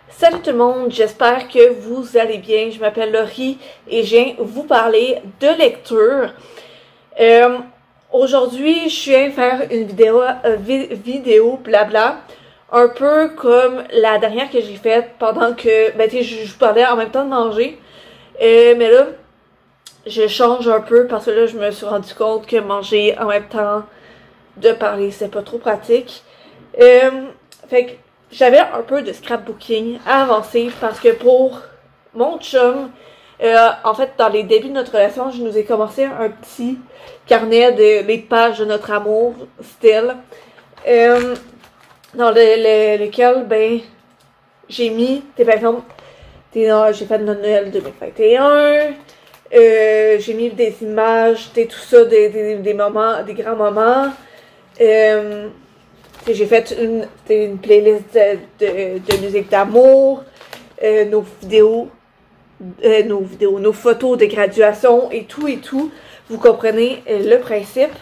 Salut tout le monde, j'espère que vous allez bien. Je m'appelle Laurie et je viens vous parler de lecture. Aujourd'hui, je viens faire une vidéo blabla, un peu comme la dernière que j'ai faite pendant que je parlais en même temps de manger. Mais là, je change un peu parce que là, je me suis rendu compte que manger en même temps de parler, c'est pas trop pratique. Fait que j'avais un peu de scrapbooking à avancer parce que pour mon chum, en fait, dans les débuts de notre relation, je nous ai commencé un petit carnet de les pages de notre amour, style, dans lequel, ben, j'ai mis, par exemple, j'ai fait notre Noël 2021, j'ai mis des images, tout ça, des moments, des grands moments, j'ai fait une playlist de musique d'amour, nos photos de graduation et tout. Vous comprenez le principe.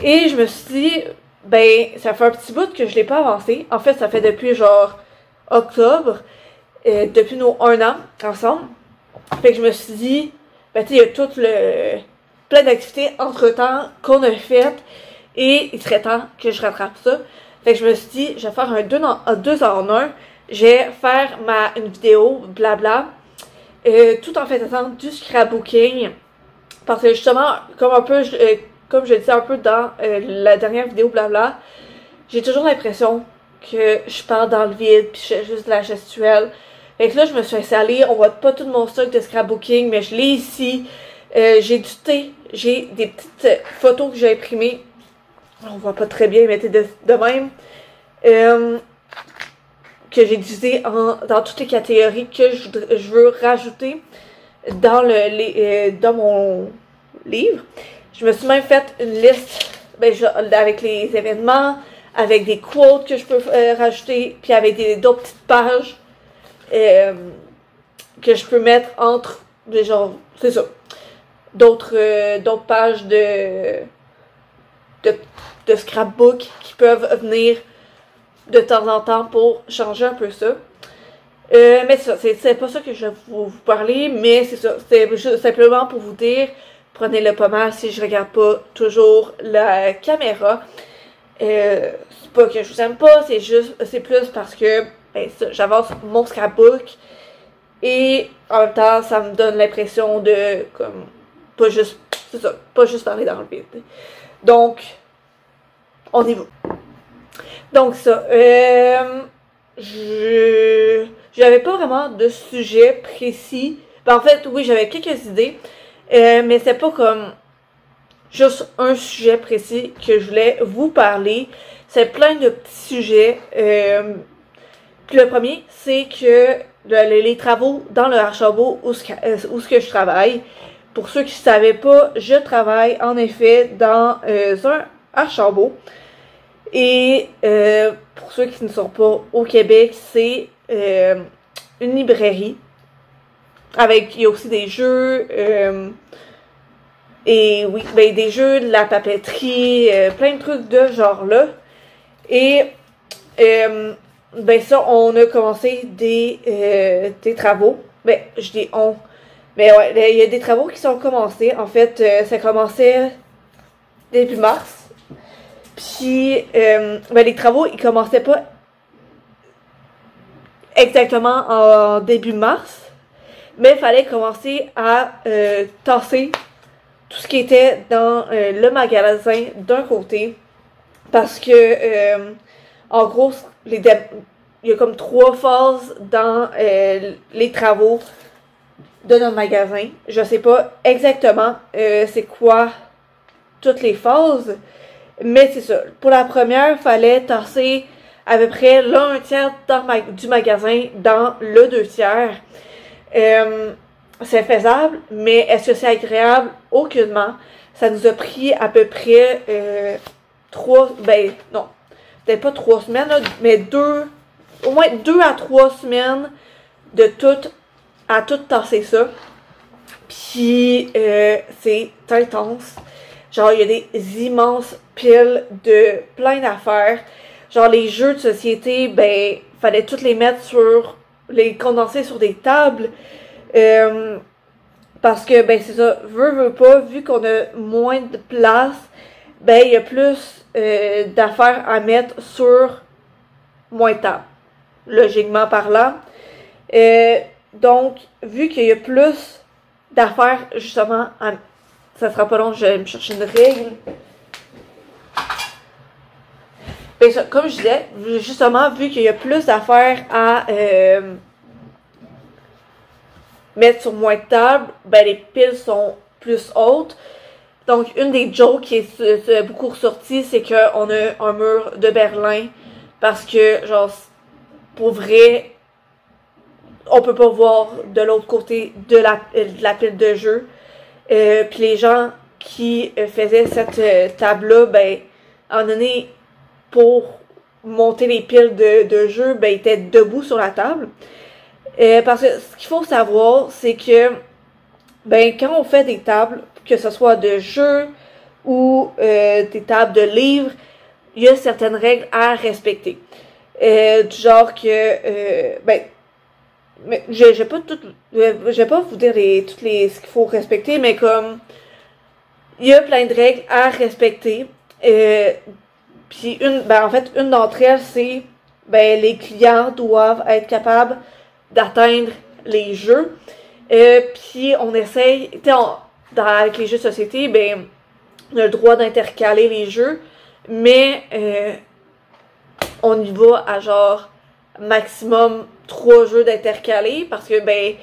Et je me suis dit, ben, ça fait un petit bout que je l'ai pas avancé. En fait, ça fait depuis genre octobre, depuis nos 1 an ensemble. Fait que je me suis dit, ben, tu sais, il y a plein d'activités entre-temps qu'on a faites. Et il serait temps que je rattrape ça. Fait que je me suis dit, je vais faire un 2 en 1. Je vais faire une vidéo, blabla, tout en faisant du scrapbooking. Parce que justement, comme je le disais un peu dans la dernière vidéo, blabla, j'ai toujours l'impression que je parle dans le vide, puis je fais juste de la gestuelle. Fait que là, je me suis installée, on voit pas tout mon stock de scrapbooking, mais je l'ai ici. J'ai du thé, j'ai des petites photos que j'ai imprimées. On voit pas très bien, mais de même. Que j'ai divisé dans toutes les catégories que je veux rajouter dans dans mon livre. Je me suis même fait une liste avec les événements, avec des quotes que je peux rajouter, puis avec d'autres petites pages que je peux mettre entre, genre, c'est ça, d'autres pages de scrapbook qui peuvent venir de temps en temps pour changer un peu ça. Mais c'est pas ça que je vais vous parler, mais c'est ça, c'est juste simplement pour vous dire, prenez-le pas mal si je regarde pas toujours la caméra. C'est pas que je vous aime pas, c'est plus parce que ben, j'avance mon scrapbook et en même temps ça me donne l'impression de comme pas juste parler dans le vide. Donc on y va. Donc ça, j'avais pas vraiment de sujet précis. Ben, en fait, oui, j'avais quelques idées, mais c'est pas comme juste un sujet précis que je voulais vous parler. C'est plein de petits sujets. Puis le premier, c'est que les travaux dans le Archambault où ce que je travaille. Pour ceux qui ne savaient pas, je travaille en effet dans un Archambault. Et pour ceux qui ne sont pas au Québec, c'est une librairie. Il y a aussi des jeux. Et oui, ben des jeux, de la papeterie, plein de trucs de genre là. Et ben ça, on a commencé des travaux. Ben, je dis on. Mais ouais, il y a des travaux qui sont commencés. En fait, ça commençait début mars. Puis, ben, les travaux, ils commençaient pas exactement en début mars, mais il fallait commencer à tasser tout ce qui était dans le magasin d'un côté, parce que, en gros, il y a comme 3 phases dans les travaux de notre magasin. Je sais pas exactement c'est quoi toutes les phases, mais c'est ça. Pour la première, il fallait tasser à peu près un tiers du magasin dans le 2 tiers. C'est faisable, mais est-ce que c'est agréable? Aucunement. Ça nous a pris à peu près 3, ben non, peut-être pas 3 semaines, là, mais au moins 2 à 3 semaines de tout tasser ça. Puis c'est intense. Genre, il y a des immenses piles de plein d'affaires. Genre, les jeux de société, ben, fallait toutes les mettre sur les condenser sur des tables. Parce que, ben, c'est ça, veut pas, vu qu'on a moins de place, ben, il y a plus d'affaires à mettre sur moins de tables, logiquement parlant. Donc, vu qu'il y a plus d'affaires, justement, ça sera pas long, je vais me chercher une règle. Ben, ça, comme je disais, justement, vu qu'il y a plus d'affaires à mettre sur moins de tables, ben, les piles sont plus hautes. Donc, une des jokes qui est beaucoup ressortie, c'est qu'on a un mur de Berlin. Parce que, genre, pour vrai, on peut pas voir de l'autre côté de la pile de jeu. Puis les gens qui faisaient cette table-là, ben, à un moment donné, pour monter les piles de jeu, ben, ils étaient debout sur la table. Parce que ce qu'il faut savoir, c'est que, ben, quand on fait des tables, que ce soit de jeu ou des tables de livres, il y a certaines règles à respecter. Du genre que, ben, mais je vais pas vous dire ce qu'il faut respecter, mais comme, il y a plein de règles à respecter. Puis en fait, une d'entre elles, c'est, ben, les clients doivent être capables d'atteindre les jeux. Puis on essaye, avec les jeux de société, ben, on a le droit d'intercaler les jeux, mais on y va à genre maximum 3 jeux d'intercaler, parce que ben,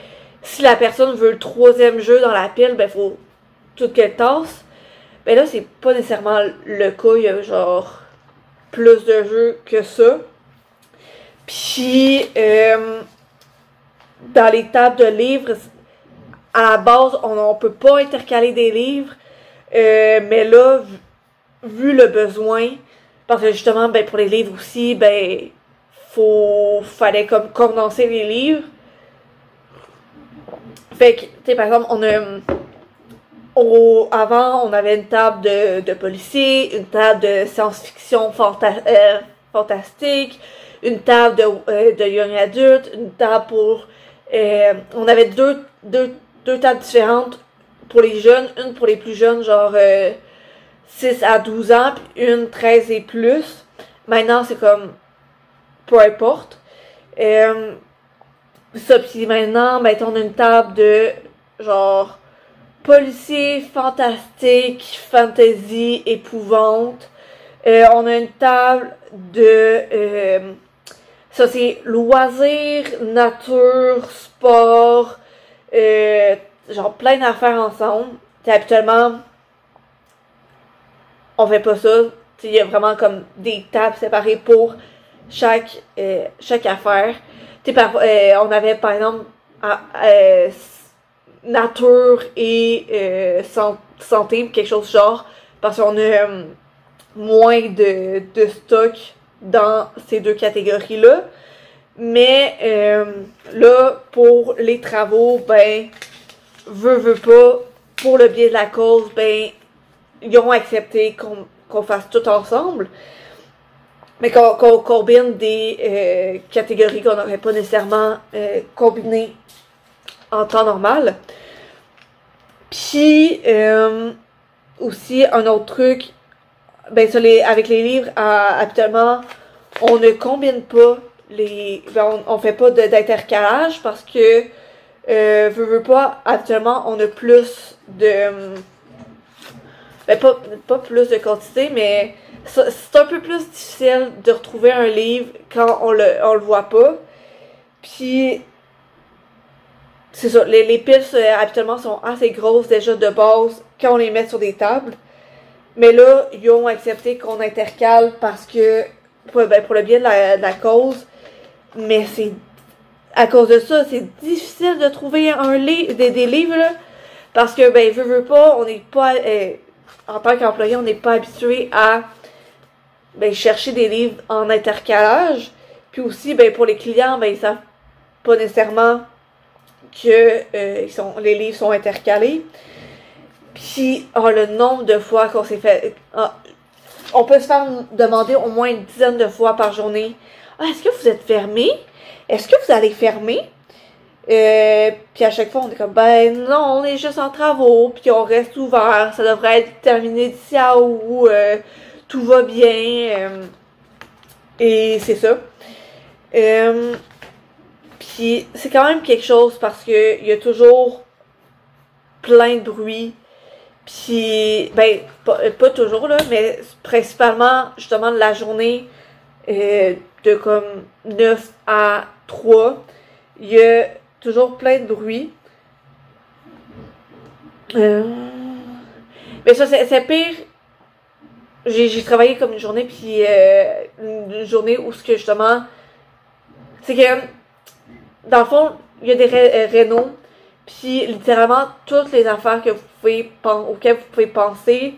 si la personne veut le 3e jeu dans la pile, ben faut tout qu'elle tasse. Ben là, c'est pas nécessairement le cas, il y a genre plus de jeux que ça. Puis dans les tables de livres, à la base, on peut pas intercaler des livres, mais là, vu le besoin, parce que justement, ben, pour les livres aussi, ben, fallait comme condenser les livres. Fait que, tu sais, par exemple, avant, on avait une table de policiers, une table de science-fiction fantastique, une table de young adulte, une table pour, on avait deux tables différentes pour les jeunes, une pour les plus jeunes, genre 6 à 12 ans, puis une 13 et plus. Maintenant, c'est comme peu importe. Ça, puis maintenant, ben, on a une table de genre policier, fantastique, fantasy, épouvante. On a une table de ça c'est loisirs, nature, sport, genre plein d'affaires ensemble. T'sais, habituellement, on fait pas ça. Il y a vraiment comme des tables séparées pour chaque affaire. On avait par exemple nature et santé, quelque chose du genre, parce qu'on a moins de stock dans ces deux catégories-là. Mais là, pour les travaux, ben, veut pas, pour le biais de la cause, ben, ils ont accepté qu'on fasse tout ensemble. Mais qu'on combine des catégories qu'on n'aurait pas nécessairement combinées en temps normal. Puis, aussi, un autre truc, ben, avec les livres, habituellement, on ne combine pas on fait pas d'intercalage parce que, veut pas, habituellement, on a plus de, ben, pas plus de quantité, mais c'est un peu plus difficile de retrouver un livre quand on le voit pas. Puis, c'est ça, les piles habituellement sont assez grosses déjà de base quand on les met sur des tables. Mais là, ils ont accepté qu'on intercale parce que, pour le bien de la cause. Mais c'est, à cause de ça, c'est difficile de trouver des livres, là. Parce que, ben, veut pas, on n'est pas, en tant qu'employé, on n'est pas habitué à, ben, chercher des livres en intercalage. Puis aussi, ben, pour les clients, ben, ils savent pas nécessairement que les livres sont intercalés. Puis, le nombre de fois qu'on s'est fait... on peut se faire demander au moins une dizaine de fois par journée. « Ah, est-ce que vous êtes fermé? est-ce que vous allez fermer? Puis à chaque fois, on est comme, ben non, on est juste en travaux, puis on reste ouvert, ça devrait être terminé d'ici à où tout va bien, et c'est ça. Puis c'est quand même quelque chose parce que il y a toujours plein de bruit, puis ben pas toujours là, mais principalement justement la journée de comme 9 à 3, il y a toujours plein de bruit. Mais ça, c'est pire. J'ai travaillé comme une journée, puis une journée où ce que justement, c'est que, dans le fond, il y a des rénaux, puis littéralement, toutes les affaires que vous pouvez auxquelles vous pouvez penser,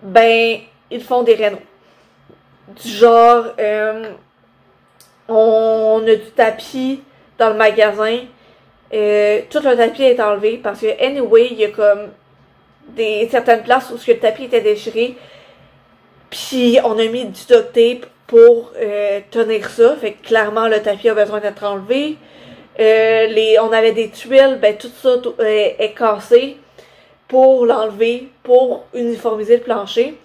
ben, ils font des rénaux. Du genre, on a du tapis dans le magasin, tout le tapis est enlevé parce que anyway, il y a comme certaines places où le tapis était déchiré, puis on a mis du duct tape pour tenir ça, fait que clairement le tapis a besoin d'être enlevé. On avait des tuiles, ben tout ça est cassé pour l'enlever, pour uniformiser le plancher.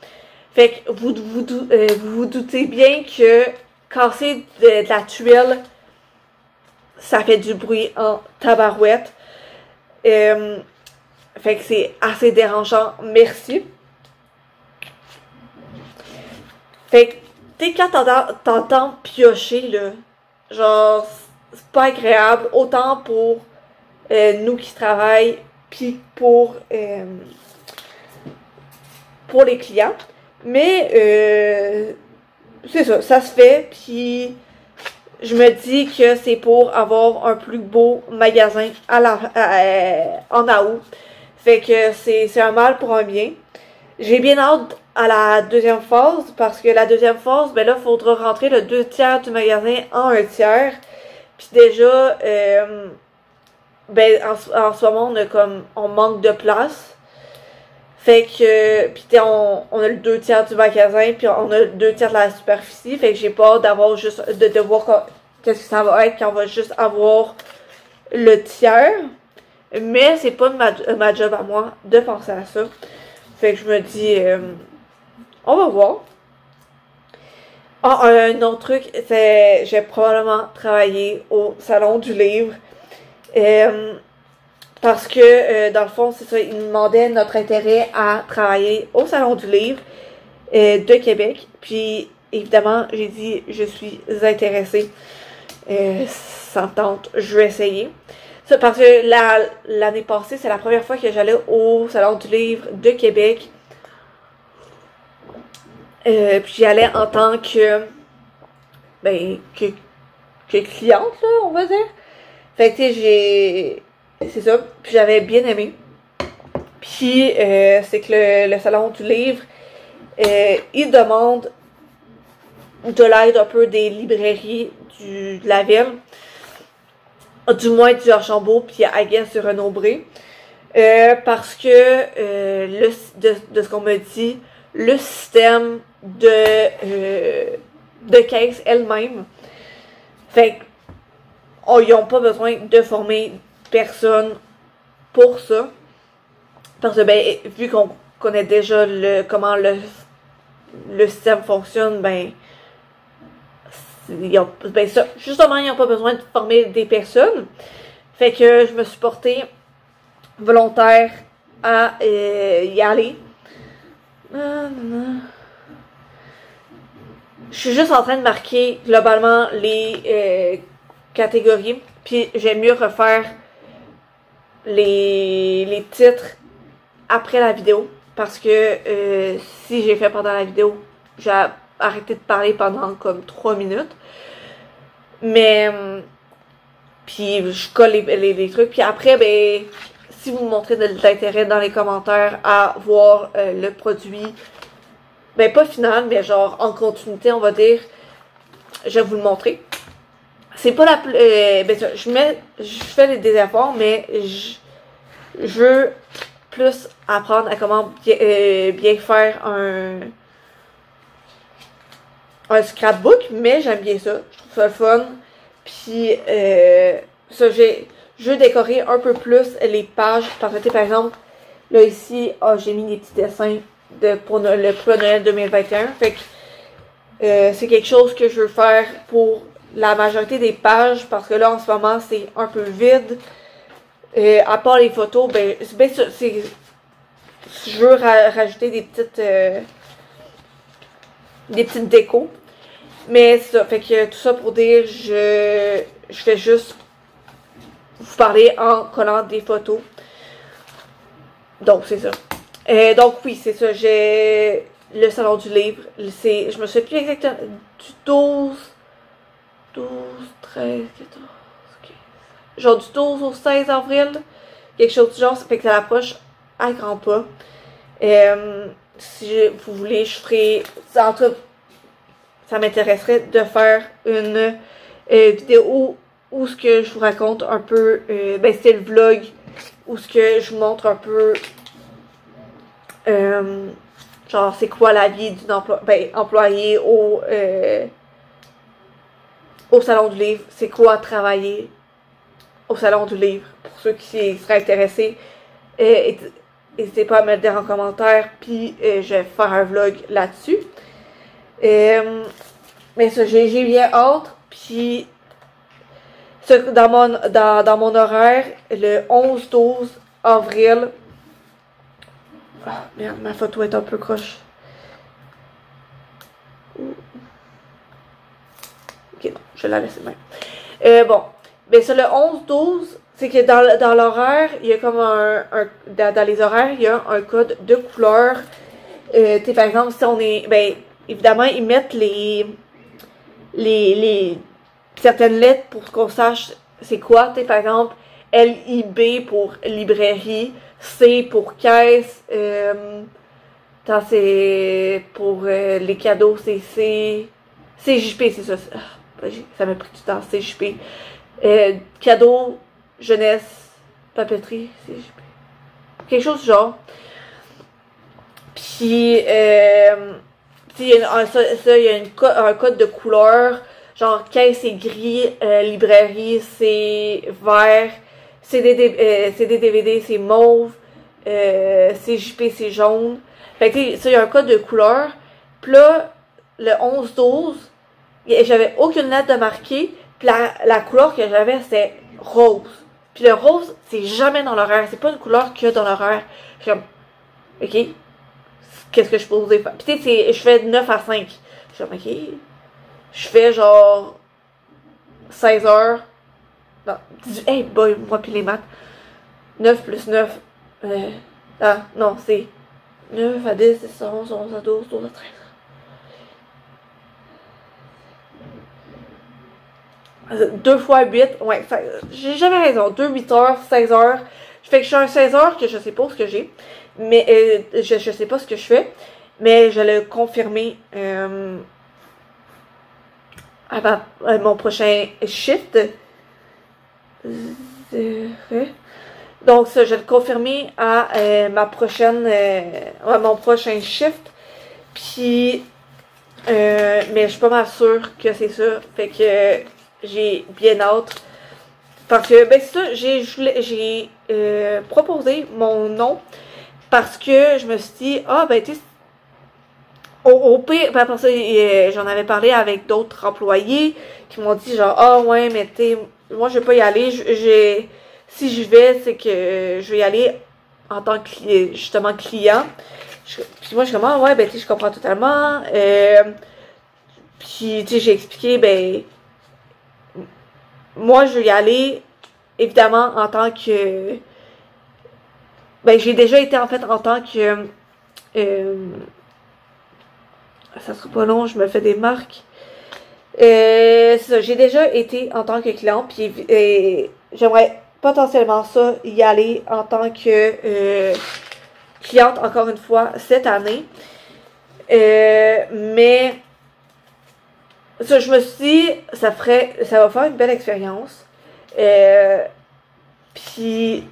Fait que vous vous doutez bien que casser de la tuile, ça fait du bruit en tabarouette. Fait que c'est assez dérangeant. Merci. Fait que, tu sais, quand t'entends piocher, là, genre, c'est pas agréable, autant pour nous qui travaillent, puis pour les clients. Mais, c'est ça, ça se fait, puis je me dis que c'est pour avoir un plus beau magasin en août. Fait que c'est un mal pour un bien. J'ai bien hâte à la deuxième phase, parce que la deuxième phase, ben là, il faudra rentrer le 2 tiers du magasin en 1 tiers. Puis déjà, ben en ce moment, on manque de place. Fait que, pis on a le 2 tiers du magasin, puis on a le 2 tiers de la superficie. Fait que j'ai pas d'avoir juste, de voir qu'est-ce que ça va être quand on va juste avoir le tiers. Mais c'est pas ma job à moi de penser à ça. Fait que je me dis, on va voir. Ah, un autre truc, c'est, j'ai probablement travaillé au Salon du Livre. Parce que, dans le fond, c'est ça, ils nous demandaient notre intérêt à travailler au Salon du Livre de Québec. Puis, évidemment, j'ai dit, je suis intéressée. Ça me tente, je vais essayer. Ça, parce que l'année passée, c'est la première fois que j'allais au Salon du Livre de Québec. Puis j'y allais en tant que, ben, que cliente, là, on va dire. Fait que, tu sais, c'est ça. Puis j'avais bien aimé. Puis, c'est que le Salon du Livre, il demande de l'aide un peu des librairies de la ville. Du moins du Archambault, puis I guess du Renaud-Bré. Parce que, de ce qu'on me dit, le système de caisse elle-même, fait qu'ils n'ont pas besoin de former personne pour ça. Parce que, ben, vu qu'on connaît déjà comment le système fonctionne, ben, justement, ils n'ont pas besoin de former des personnes. Fait que je me suis portée volontaire à y aller. Je suis juste en train de marquer globalement les catégories. Puis j'aime mieux refaire les titres après la vidéo. Parce que si j'ai fait pendant la vidéo, j'ai arrêté de parler pendant comme 3 minutes. Mais puis je colle les trucs. Puis après, ben, si vous montrez de l'intérêt dans les commentaires à voir le produit, ben pas final, mais genre en continuité, on va dire, je vais vous le montrer. C'est pas ben je fais des efforts, mais je veux plus apprendre à comment bien faire un scrapbook, mais j'aime bien ça. Je trouve ça le fun. Puis, ça, je veux décorer un peu plus les pages. Parce que, par exemple, là, ici, j'ai mis des petits dessins pour le Noël 2021. Fait que, c'est quelque chose que je veux faire pour la majorité des pages. Parce que là, en ce moment, c'est un peu vide. À part les photos, ben, je veux rajouter des petites décos. Mais ça, fait que tout ça pour dire, je fais juste vous parler en collant des photos. Donc, c'est ça. Donc, oui, c'est ça. J'ai le salon du livre. Je me souviens plus exactement. Du 12, 13, 14, 15. Genre du 12 au 16 avril. Quelque chose du genre. Ça fait que ça approche à grands pas. Si vous voulez, je ferai. En tout cas, ça m'intéresserait de faire une vidéo où ce que je vous raconte un peu, ben c'est le vlog, où ce que je vous montre un peu, genre c'est quoi la vie d'une employé au salon du livre, c'est quoi travailler au salon du livre, pour ceux qui seraient intéressés, n'hésitez pas à me le dire en commentaire, puis je vais faire un vlog là-dessus. Mais ça, j'ai bien hâte, puis dans mon horaire, le 11-12 avril. Ah, merde, ma photo est un peu croche. Ok, non, je vais la laisser même. Bon, ben ça, le 11-12, c'est que dans l'horaire, il y a comme dans les horaires, il y a un code de couleur. Tu sais, par exemple, si on est, ben, évidemment, ils mettent certaines lettres pour qu'on sache c'est quoi. Tu sais, par exemple, LIB pour librairie, C pour caisse, c'est pour les cadeaux, c'est CJP, c'est ça. Ça m'a pris du temps, CJP. Cadeaux, jeunesse, papeterie, CJP. Quelque chose du genre. Puis, il y a un code de couleur. Genre, caisse, c'est gris, librairie, c'est vert, CD, DVD, c'est mauve, CJP, c'est jaune. Fait que, ça, il y a un code de couleur. Puis là, le 11-12, j'avais aucune lettre de marqué. Puis la couleur que j'avais, c'était rose. Puis le rose, c'est jamais dans l'horaire. C'est pas une couleur qu'il y a dans l'horaire. Je suis comme, ok, qu'est-ce que je peux oser faire? Puis tu sais, je fais de 9 à 5. Je suis comme, ok. Je fais genre 16 heures. Non, 18. Hey boy, moi pis les maths. 9 plus 9. Non, c'est 9 à 10, 10 à 11, 11 à 12, 12 à 13. 2 fois 8, ouais, j'ai jamais raison. 2, 8 heures, 16 heures. Fait que je suis un 16 heures que je sais pas ce que j'ai. Mais je sais pas ce que je fais. Mais je l'ai confirmé à mon prochain shift. Donc ça, je vais le confirmer à mon prochain shift. Puis mais je suis pas mal sûre que c'est ça. Fait que j'ai bien hâte. Parce que ben c'est ça, j'ai proposé mon nom. Parce que je me suis dit, ah ben tu sais, au pire, après ça, j'en avais parlé avec d'autres employés qui m'ont dit genre, ah ouais, mais tu sais, moi je vais pas y aller, si je vais, c'est que je vais y aller en tant que justement client. Puis moi je suis comme, ah ouais, ben tu sais, je comprends totalement. Puis tu sais, j'ai expliqué, ben, moi je vais y aller, évidemment, en tant que, ben j'ai déjà été en fait en tant que, ça sera pas long, je me fais des marques. C'est ça, j'ai déjà été en tant que client, puis j'aimerais potentiellement ça y aller en tant que cliente encore une fois cette année. Mais ça, je me suis dit, ça va faire une belle expérience. Puis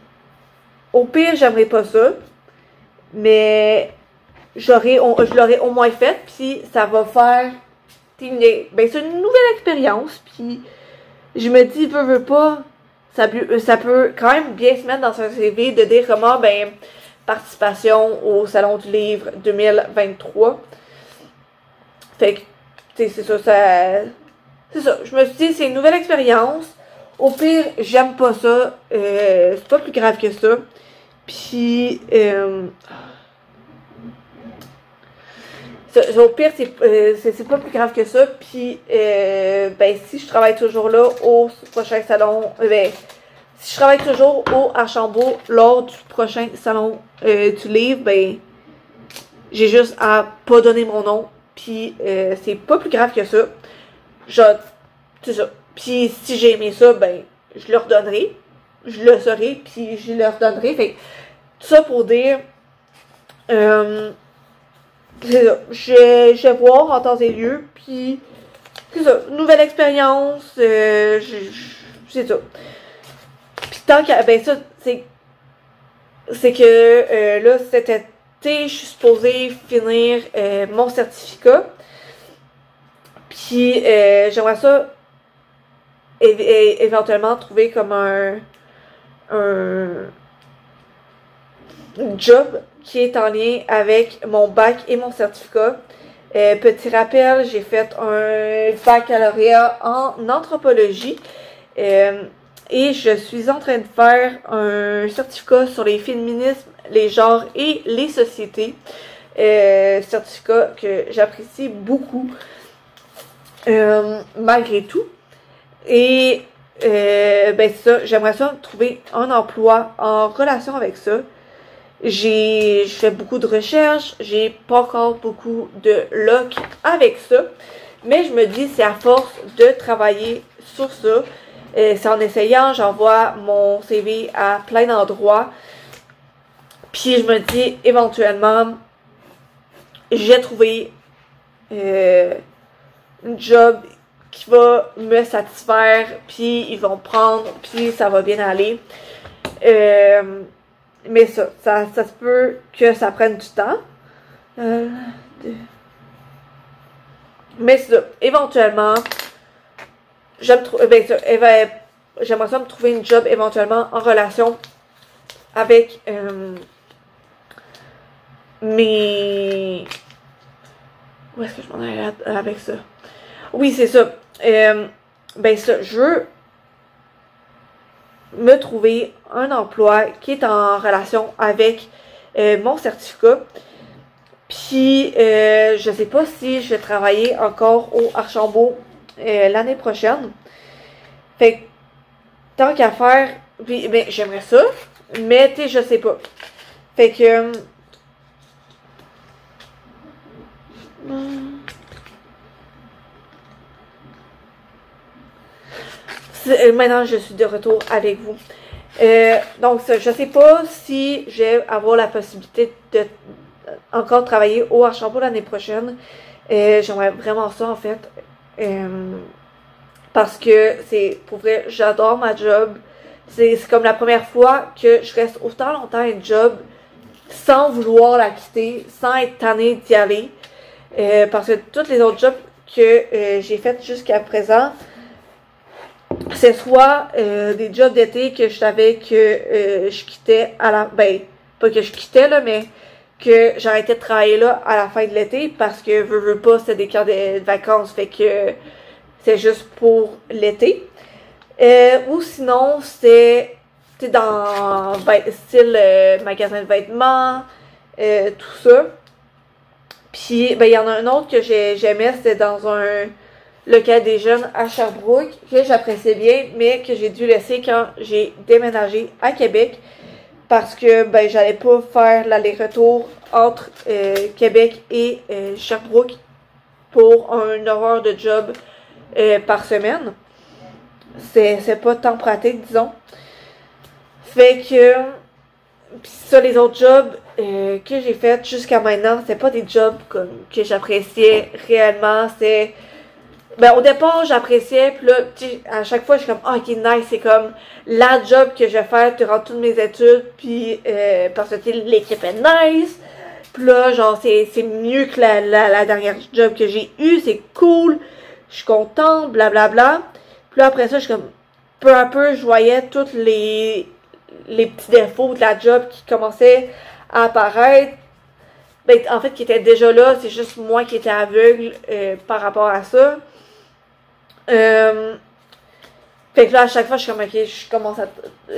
au pire, j'aimerais pas ça, mais je l'aurais au moins fait, puis ça va faire ben c'est une nouvelle expérience, puis je me dis, veux pas, ça peut quand même bien se mettre dans un CV de dire comment, ben, participation au Salon du Livre 2023. Fait que, tu sais, c'est ça. Je me suis dit, c'est une nouvelle expérience. Au pire, j'aime pas ça. C'est pas plus grave que ça. Puis, au pire, c'est pas plus grave que ça. Puis, ben, si je travaille toujours là au prochain salon, ben, si je travaille toujours au Archambault lors du prochain salon du livre, ben, j'ai juste à pas donner mon nom. Puis, c'est pas plus grave que ça. C'est ça. Puis, si j'ai aimé ça, ben, je le redonnerai. Je le saurai, puis je le redonnerai. Fait tout ça pour dire, c'est ça. Je vais voir en temps et lieu, puis c'est ça. Nouvelle expérience, c'est ça. Puis tant que, ben ça, c'est que là, cet été, je suis supposée finir mon certificat. Puis j'aimerais ça éventuellement trouver comme un job qui est en lien avec mon bac et mon certificat. Petit rappel, j'ai fait un baccalauréat en anthropologie et je suis en train de faire un certificat sur les féminismes, les genres et les sociétés. Certificat que j'apprécie beaucoup malgré tout. Et ben ça, j'aimerais ça trouver un emploi en relation avec ça. Je fais beaucoup de recherches, j'ai pas encore beaucoup de luck avec ça, mais je me dis c'est à force de travailler sur ça. C'est en essayant, j'envoie mon CV à plein d'endroits, puis je me dis éventuellement j'ai trouvé une job qui va me satisfaire, puis ils vont prendre, puis ça va bien aller. Mais ça se peut que ça prenne du temps. Mais ça, éventuellement, j'aimerais ça me trouver une job éventuellement en relation avec mes... Où est-ce que je m'en allais avec ça? Oui, c'est ça. Ben ça, je veux me trouver un emploi qui est en relation avec mon certificat. Puis, je sais pas si je vais travailler encore au Archambault l'année prochaine. Fait que, tant qu'à faire, puis, ben, j'aimerais ça, mais tu sais, je sais pas. Fait que... maintenant, je suis de retour avec vous. Donc, je sais pas si je vais avoir la possibilité de encore travailler au Archambault l'année prochaine. J'aimerais vraiment ça, en fait. Parce que pour vrai, j'adore ma job. C'est comme la première fois que je reste autant longtemps à une job sans vouloir la quitter, sans être tannée d'y aller. Parce que toutes les autres jobs que j'ai faites jusqu'à présent, c'est soit des jobs d'été que je savais que je quittais ben, pas que je quittais là, mais que j'arrêtais de travailler là à la fin de l'été parce que veux pas, c'était des camps de vacances, fait que c'est juste pour l'été. Ou sinon, c'était dans style magasin de vêtements, tout ça. Puis, ben, il y en a un autre que j'aimais, c'était dans un local des jeunes à Sherbrooke, que j'appréciais bien, mais que j'ai dû laisser quand j'ai déménagé à Québec, parce que, ben, j'allais pas faire l'aller-retour entre Québec et Sherbrooke pour une heure de job par semaine. C'est pas tant pratique, disons. Fait que... Pis ça, les autres jobs que j'ai fait jusqu'à maintenant, c'est pas des jobs que j'appréciais réellement. C'est... Ben, au départ, j'appréciais, pis là, à chaque fois, je suis comme, ah, ok, nice, c'est comme la job que je vais faire durant toutes mes études, puis parce que l'équipe est nice. Pis là, genre, c'est mieux que la dernière job que j'ai eue, c'est cool, je suis contente, blablabla. Puis là, après ça, je suis comme, peu à peu, je voyais tous les petits défauts de la job qui commençaient à apparaître. Ben, en fait, qui étaient déjà là, c'est juste moi qui étais aveugle par rapport à ça. Fait que là, à chaque fois, je suis comme, ok, je commence à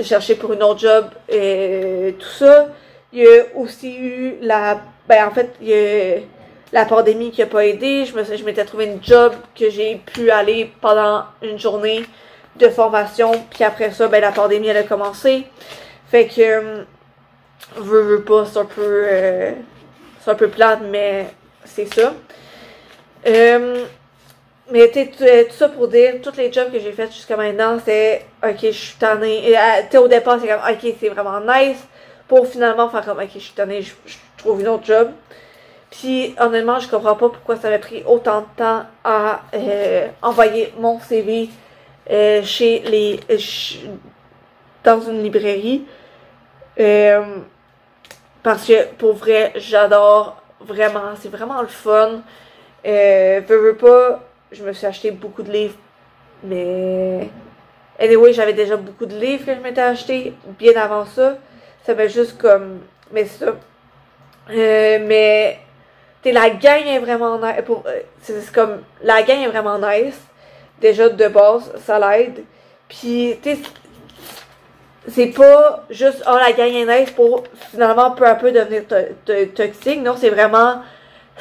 chercher pour une autre job et tout ça. Il y a aussi eu ben, en fait, il y a la pandémie qui a pas aidé. Je m'étais trouvé une job que j'ai pu aller pendant une journée de formation. Puis après ça, ben, la pandémie, elle a commencé. Fait que, veux pas, c'est un peu plate, mais c'est ça. Mais tout ça pour dire, tous les jobs que j'ai fait jusqu'à maintenant, c'est ok, je suis tannée. Au départ, c'est comme ok, c'est vraiment nice. Pour finalement faire comme ok, je suis tannée, je trouve une autre job. Puis honnêtement, je comprends pas pourquoi ça m'a pris autant de temps à envoyer mon CV dans une librairie. Parce que pour vrai, j'adore vraiment, c'est vraiment le fun. Veux pas, je me suis acheté beaucoup de livres, mais anyway, j'avais déjà beaucoup de livres que je m'étais acheté bien avant ça. Ça m'a juste comme, mais ça. Mais la gang est vraiment nice. C'est comme, la gang est vraiment nice. Déjà de base, ça l'aide. Puis, c'est pas juste, oh, la gang est nice pour finalement peu à peu devenir toxique. Non, c'est vraiment,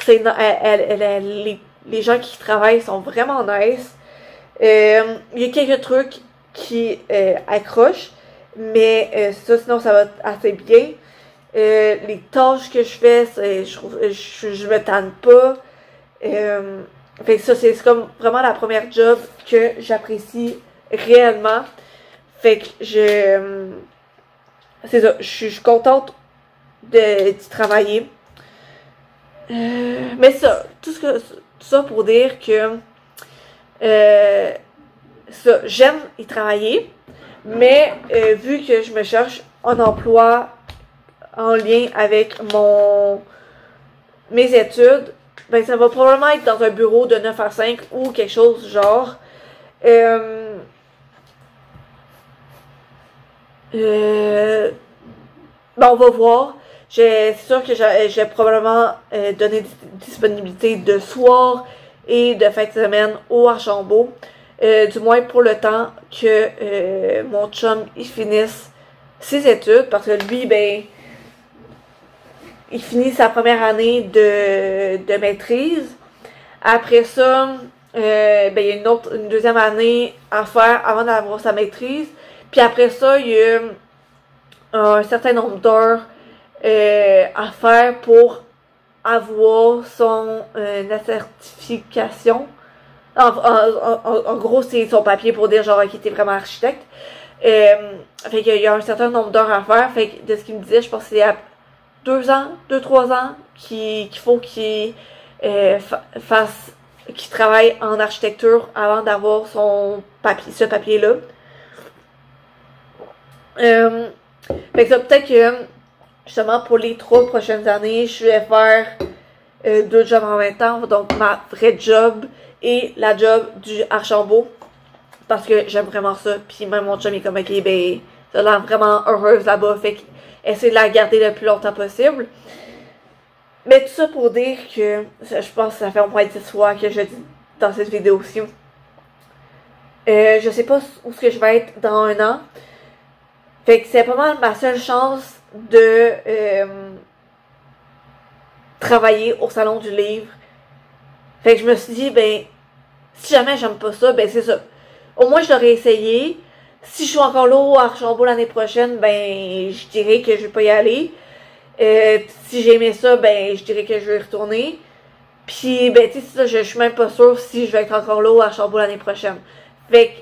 les gens qui travaillent sont vraiment nice. Il y a quelques trucs qui accrochent, mais ça, sinon, ça va assez bien. Les tâches que je fais, je me tanne pas. Fait que ça, c'est comme vraiment la première job que j'apprécie réellement. Fait que c'est ça, je suis contente d'y travailler. Mais ça, tout ça pour dire que ça, j'aime y travailler, mais vu que je me cherche un emploi en lien avec mes études, ben ça va probablement être dans un bureau de 9 à 5 ou quelque chose du genre. Ben on va voir. C'est sûr que j'ai probablement donné disponibilité de soir et de fin de semaine au Archambault. Du moins pour le temps que mon chum il finisse ses études. Parce que lui, ben, il finit sa première année de maîtrise. Après ça, ben, il y a une deuxième année à faire avant d'avoir sa maîtrise. Puis après ça, il y a un certain nombre d'heures à faire pour avoir son certification. En gros, c'est son papier pour dire genre qu'il était vraiment architecte. Fait qu'il y a un certain nombre d'heures à faire. Fait que de ce qu'il me disait, je pense que c'est à 2-3 ans qu'il faut qu'il qu'il travaille en architecture avant d'avoir ce papier-là. Fait que ça, peut-être que justement pour les 3 prochaines années, je vais faire 2 jobs en même temps, donc ma vraie job et la job du Archambault, parce que j'aime vraiment ça. Puis même mon chum est comme ok, ben ça a l'air vraiment heureuse là-bas, fait que essayer de la garder le plus longtemps possible. Mais tout ça pour dire que je pense que ça fait au moins 10 fois que je dis dans cette vidéo-ci. Je sais pas où ce que je vais être dans 1 an. Fait que c'est pas mal ma seule chance de travailler au Salon du Livre. Fait que je me suis dit, ben, si jamais j'aime pas ça, ben c'est ça. Au moins, je l'aurais essayé. Si je suis encore là au Archambault l'année prochaine, ben, je dirais que je vais pas y aller. Si j'aimais ça, ben, je dirais que je vais y retourner. Puis, ben, tu sais, ça, je suis même pas sûre si je vais être encore là au Archambault l'année prochaine. Fait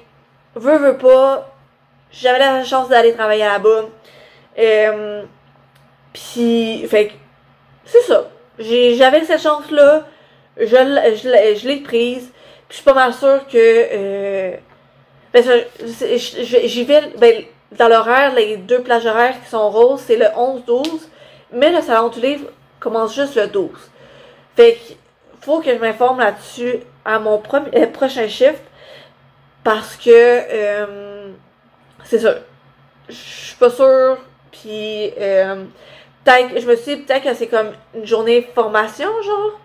que, veux pas, j'avais la chance d'aller travailler là-bas. Puis, fait que, c'est ça. J'avais cette chance-là. Je l'ai prise. Puis, je suis pas mal sûre que, ben, j'y vais, ben, dans l'horaire, les 2 plages horaires qui sont roses, c'est le 11-12. Mais le Salon du Livre commence juste le 12. Fait que, faut que je m'informe là-dessus à mon prochain shift. Parce que, c'est ça. Je suis pas sûre. Puis, je me suis dit peut-être que c'est comme une journée formation, genre.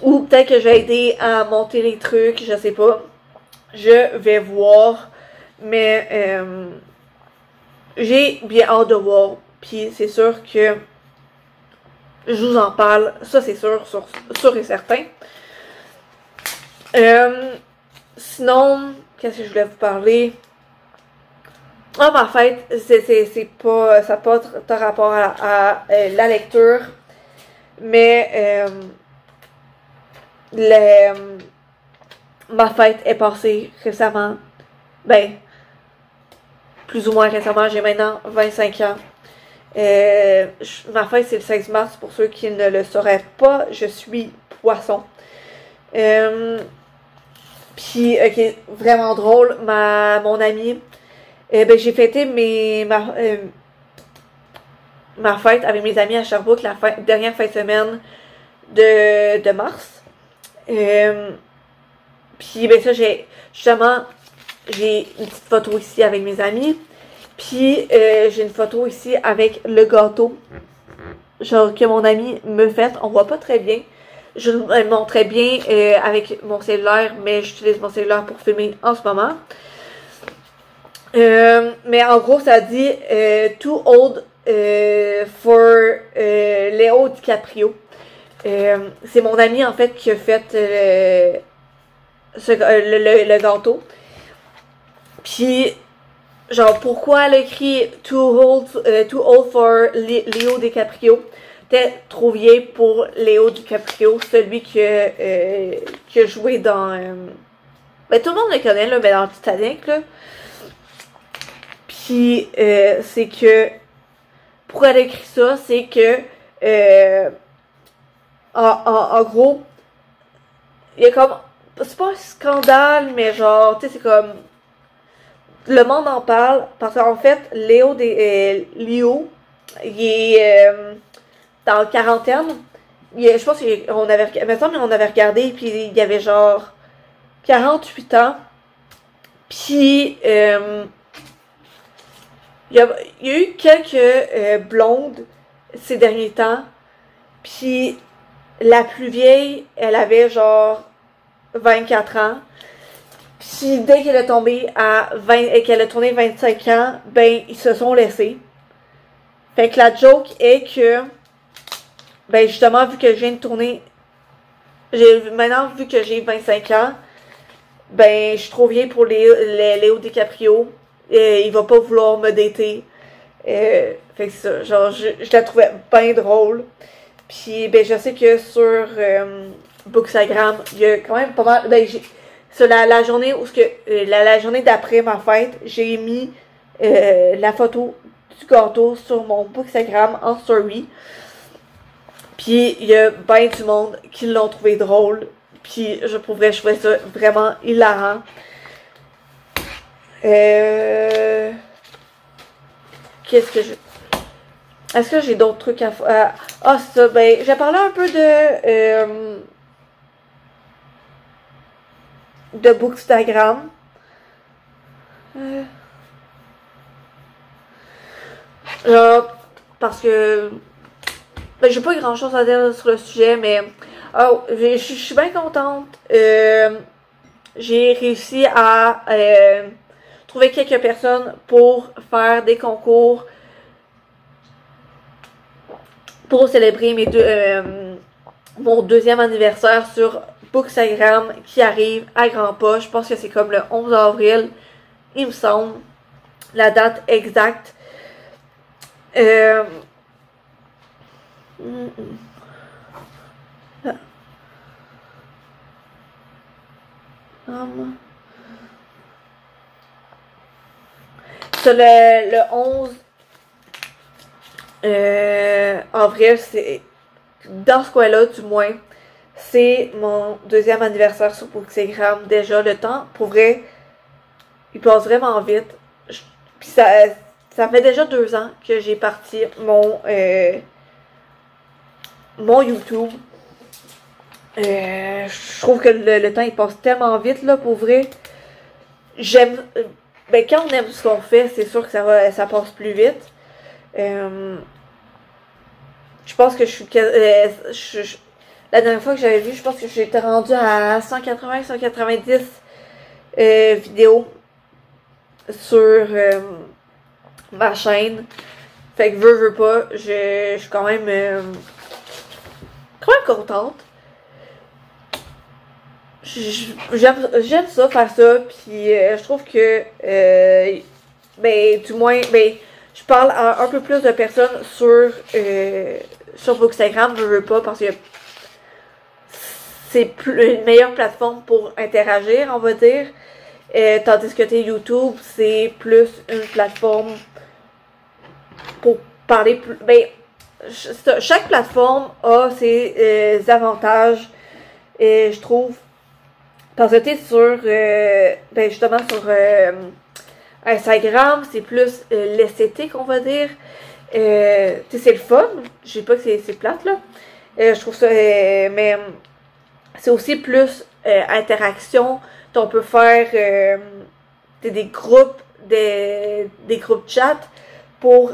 Ou peut-être que j'ai aidé à monter les trucs, je sais pas. Je vais voir. Mais, j'ai bien hâte de voir. Puis, c'est sûr que je vous en parle. Ça, c'est sûr et certain. Sinon, qu'est-ce que je voulais vous parler? Ah, ma fête, c'est pas, ça n'a pas de rapport à la lecture, mais ma fête est passée récemment. Ben, plus ou moins récemment, j'ai maintenant 25 ans. Ma fête, c'est le 16 mars, pour ceux qui ne le sauraient pas, je suis poisson. Puis, ok, vraiment drôle, mon ami, ben, j'ai fêté ma fête avec mes amis à Sherbrooke, dernière fin de semaine de mars. Puis, ben, ça, justement, j'ai une petite photo ici avec mes amis. Puis, j'ai une photo ici avec le gâteau, genre, que mon ami me fait. On voit pas très bien. Je le montrais bien avec mon cellulaire, mais j'utilise mon cellulaire pour filmer en ce moment. Mais en gros, ça dit Too Old for Léo DiCaprio. C'est mon ami, en fait, qui a fait le gâteau. Puis, genre, pourquoi elle a écrit Too Old for Léo DiCaprio? T'es trop vieille pour Léo DiCaprio, celui qui a joué dans... ben, tout le monde le connaît, là, mais dans Titanic, là. Puis, c'est que... Pourquoi elle a écrit ça? C'est que... en gros, il y a comme... C'est pas un scandale, mais genre, tu sais, c'est comme... Le monde en parle, parce qu'en fait, Léo, il est... dans la quarantaine, je pense qu'on avait, il me semble qu'on avait regardé, puis il y avait genre 48 ans. Puis, il y a eu quelques blondes ces derniers temps. Puis, la plus vieille, elle avait genre 24 ans. Puis, dès qu'elle est tombée qu'elle a tourné 25 ans, ben, ils se sont laissés. Fait que la joke est que, ben, justement, vu que je viens de tourner, maintenant, vu que j'ai 25 ans, ben, je suis trop vieille pour Léo DiCaprio. Il va pas vouloir me dater. Fait que c'est ça. Genre, je la trouvais bien drôle. Puis, ben, je sais que sur Bookstagram, il y a quand même pas mal. Ben, sur la journée où la journée d'après ma fête, j'ai mis la photo du gâteau sur mon Bookstagram en story. Puis, il y a bien du monde qui l'ont trouvé drôle. Puis, je trouvais ça vraiment hilarant. Qu'est-ce que je... Est-ce que j'ai d'autres trucs à faire? Ah, ça, ben, j'ai parlé un peu de Bookstagram. Genre, parce que... Ben, j'ai pas grand chose à dire sur le sujet, mais... Oh, je suis bien contente. J'ai réussi à trouver quelques personnes pour faire des concours pour célébrer mon deuxième anniversaire sur Bookstagram qui arrive à grands pas. Je pense que c'est comme le 11 avril, il me semble, la date exacte. Sur le 11 avril, c'est dans ce coin-là, du moins, c'est mon deuxième anniversaire sur Bookstagram. Déjà, le temps, pour vrai, il passe vraiment vite. Puis ça fait déjà 2 ans que j'ai parti mon YouTube. Je trouve que le temps il passe tellement vite là pour vrai. J'aime. Ben quand on aime ce qu'on fait, c'est sûr que ça passe plus vite. Je pense que la dernière fois que j'avais vu, je pense que j'étais rendue à 180-190 vidéos sur ma chaîne. Fait que veux pas, je suis quand même contente. J'aime ça, faire ça, puis je trouve que ben du moins, ben je parle à un peu plus de personnes sur Bookstagram, veux pas, parce que c'est une meilleure plateforme pour interagir, on va dire. Tandis que YouTube, c'est plus une plateforme pour parler plus. Ben, chaque plateforme a ses avantages, je trouve. Parce que t'es sur, ben justement sur Instagram, c'est plus l'esthétique, on va dire. Tu sais, c'est le fun. Je sais pas que c'est plate, là. Je trouve ça, mais c'est aussi plus interaction. On peut faire des groupes chat pour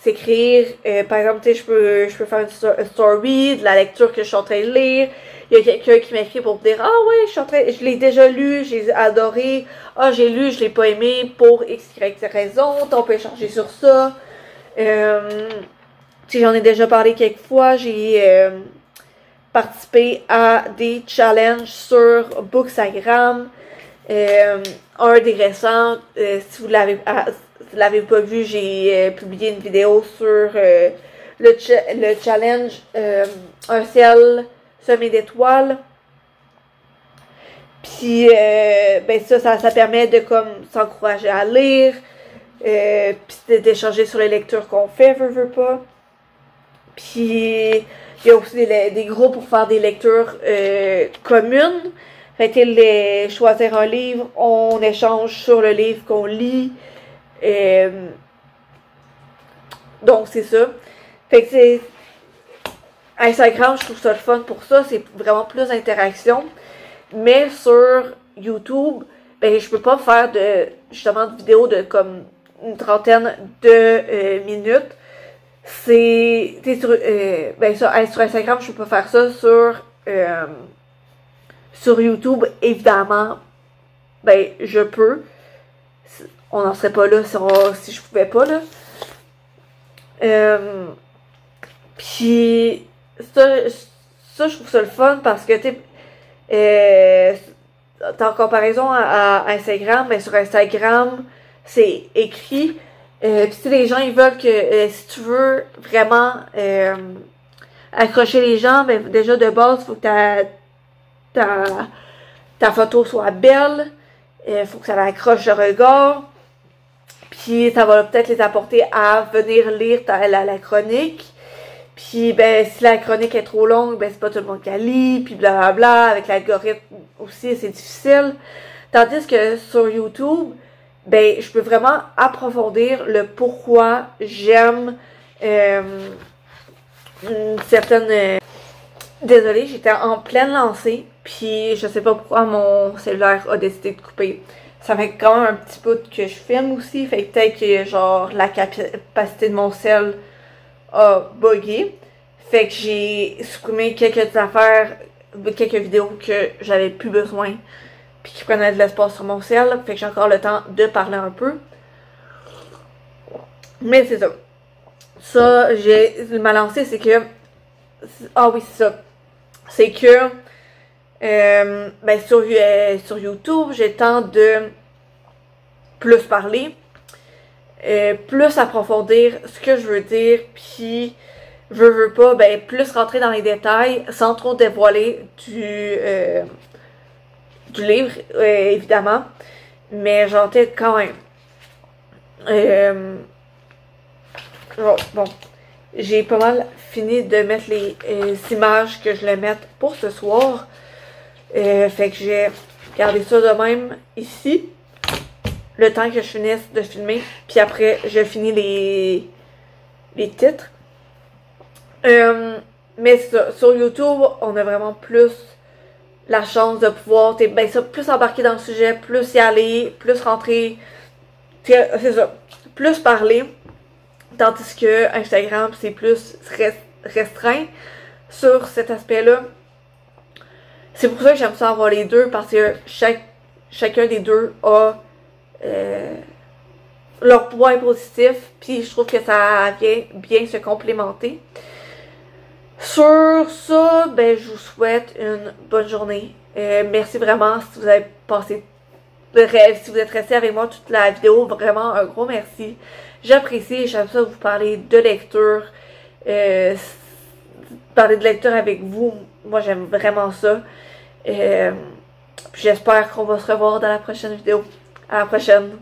s'écrire. Par exemple, tu sais, je peux faire une story de la lecture que je suis en train de lire. Il y a quelqu'un qui m'écrit pour me dire ah ouais, je l'ai déjà lu, j'ai adoré. Ah, j'ai lu, je l'ai pas aimé pour X, Y raison. On peut échanger sur ça. Tu sais, j'en ai déjà parlé quelques fois. J'ai participé à des challenges sur Bookstagram. Un des récents, si vous l'avez pas vu, j'ai publié une vidéo sur le challenge Un ciel semé d'étoiles. Puis ben ça permet de comme s'encourager à lire, puis d'échanger sur les lectures qu'on fait, veut pas. Puis il y a aussi des groupes pour faire des lectures communes. Fait que choisir un livre, on échange sur le livre qu'on lit. Donc c'est ça. Fait que c'est Instagram, je trouve ça le fun pour ça, c'est vraiment plus d'interaction. Mais sur YouTube, ben je peux pas faire justement de vidéos de comme une trentaine de minutes. C'est sur Instagram, je peux pas faire ça. Sur YouTube, évidemment, ben je peux. On n'en serait pas là si je pouvais pas là. Puis ça, je trouve ça le fun parce que en comparaison à Instagram, mais sur Instagram, c'est écrit. Puis si les gens ils veulent que si tu veux vraiment accrocher les gens, ben déjà de base, faut que ta photo soit belle. Faut que ça accroche le regard. Puis ça va peut-être les apporter à venir lire la chronique. Puis ben si la chronique est trop longue, ben c'est pas tout le monde qui la lit, puis blablabla, avec l'algorithme aussi c'est difficile. Tandis que sur YouTube, ben je peux vraiment approfondir le pourquoi j'aime une certaine... Désolée, j'étais en pleine lancée, puis je sais pas pourquoi mon cellulaire a décidé de couper. Ça fait quand même un petit bout que je filme aussi, fait que peut-être que genre la capacité de mon cell a bugué. Fait que j'ai supprimé quelques affaires, quelques vidéos que j'avais plus besoin, puis qui prenaient de l'espace sur mon cell. Fait que j'ai encore le temps de parler un peu. Mais c'est ça. Ça, ma lancée, c'est que... Ah oui, c'est ça. C'est que ben sur YouTube, j'ai le temps de plus parler, plus approfondir ce que je veux dire, puis veux pas, ben plus rentrer dans les détails sans trop dévoiler du livre, évidemment, mais j'en ai quand même. Bon. J'ai pas mal fini de mettre les images que je vais mettre pour ce soir. Fait que j'ai gardé ça de même ici. Le temps que je finisse de filmer. Puis après, je finis les titres. Mais sur YouTube, on a vraiment plus la chance de pouvoir, ben ça, plus embarquer dans le sujet, plus y aller, plus rentrer, c'est ça, plus parler. Tandis que Instagram, c'est plus restreint sur cet aspect-là. C'est pour ça que j'aime ça avoir les deux, parce que chacun des deux a leur point positif, puis je trouve que ça vient bien se complémenter. Sur ça, ben je vous souhaite une bonne journée. Merci vraiment si vous avez passé, si vous êtes resté avec moi toute la vidéo, vraiment un gros merci. J'apprécie, j'aime ça vous parler de lecture, parler de lecture avec vous. Moi j'aime vraiment ça. J'espère qu'on va se revoir dans la prochaine vidéo. À la prochaine!